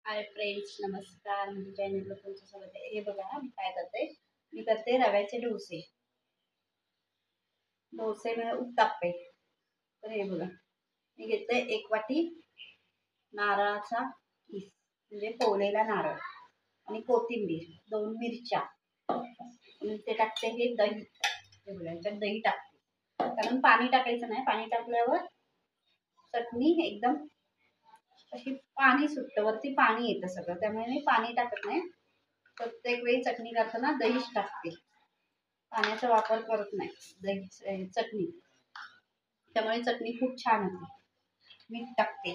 Hi friends, नमस्कार. म्हणजे चॅनलला तुमचं स्वागत आहे. हे बघा मी काय करते, मी करते रव्याचे डोसे. डोसे म्हणजे उत्ताप्पे. तर हे बघा, मी घेते 1 वाटी नारळाचा किस, म्हणजे फोडलेला नारळ, आणि कोथिंबीर, 2 मिरच्या, आणि ते टाकते हे दही. हे बघा, याच्यात दही टाकते, कारण पाणी टाकायचं नाही. पाणी टाकल्यावर चटणी एकदम अशी पाणी सुटतं, वरती पाणी येतं सगळं, त्यामुळे मी पाणी टाकत नाही. प्रत्येक वेळी चटणी करताना दहीच टाकते, पाण्याचा वापर करत नाही. दही चटणी, त्यामुळे चटणी खूप छान होते. मीठ टाकते,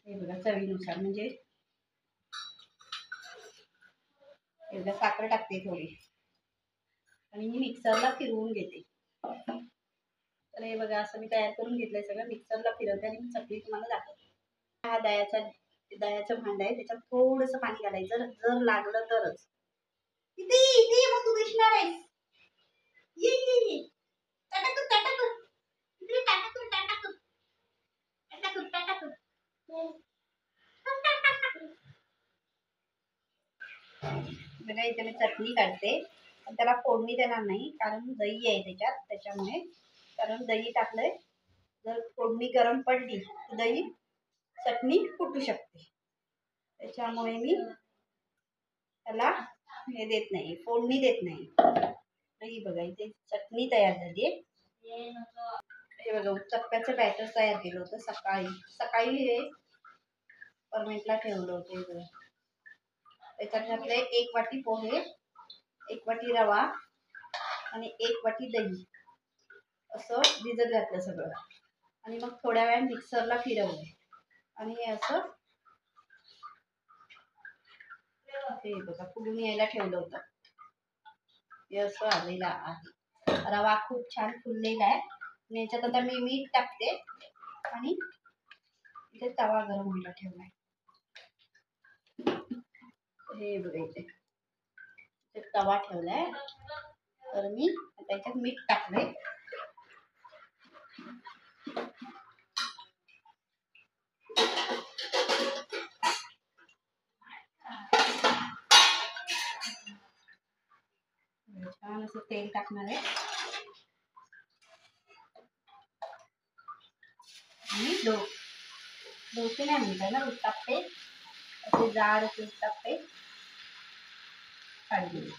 हे बघा, चवीनुसार. म्हणजे एकदा साखर टाकते थोडी, आणि मी मिक्सरला फिरवून घेते. तर हे बघा, असं मी तयार करून घेतलंय सगळं. मिक्सरला फिरवते आणि चटणी तुम्हाला दाखवते. हा दह्याचं भांड आहे, त्याच्यात थोडंसं पाणी घालायचं, जर लागलं तरच. इथे इथे मग तू दिसणार आहेस. ये ये ये, टाटा टाटा, इकडे टाटा टाटा टाटा टाटा. बघा, इथे मी चटणी काढते, पण त्याला फोडणी देणार नाही, कारण दही आहे त्याच्यात, त्याच्यामुळे. कारण दही टाकलंय, जर फोडणी गरम पडली तर दही चटणी फुटू शकते, त्याच्यामुळे मी त्याला हे देत नाही, फोडणी देत नाही. दही बघा, इथे चटणी तयार झाली आहे. हे बघा, उत्तप्प्याचं बॅटर तयार केलं होतं सकाळी. सकाळी हे फर्मेंटला ठेवलं होतं. हे बघा, त्याच्यात घातले 1 वाटी पोहे, 1 वाटी रवा, आणि 1 वाटी दही. असं भिजत घातलं सगळं, आणि मग थोड्या वेळा मिक्सरला फिरवलं, आणि हे असं हे बघा फुलून यायला ठेवलं होतं. हे असं आलेलं आहे. रवा खूप छान फुललेला आहे. आणि याच्यात आता मी मीठ टाकते, आणि इथे तवा गरम व्हायला ठेवलाय. हे बघा, इथे तवा ठेवलाय, तर मी त्याच्यात मीठ टाकले. छान असं तेल टाकणार आहे, आणि डोसे नाही म्हणताय ना, उत्ताप्पे, असे जाड असे उत्ताप्पे काढले.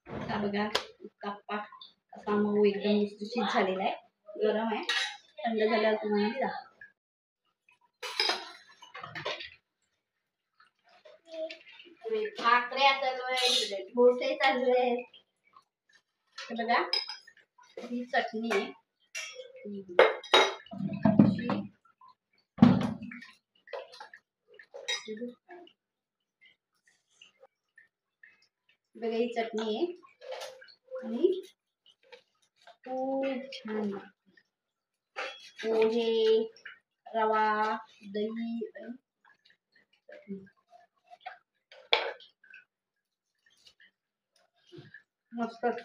आता बघा, उत्ताप्पा असा मऊ एकदम लुसलुशीत झालेला आहे. गरम आहे, थंड झाल्यावर तुम्हाला मी दाखवते. भाकऱ्या चालू आहे, डोसे चालू आहेत. बघा, ही चटणी आहे, बघा, ही चटणी आहे, आणि खूप छान पोहे, रवा, दही, आणि मस्तच.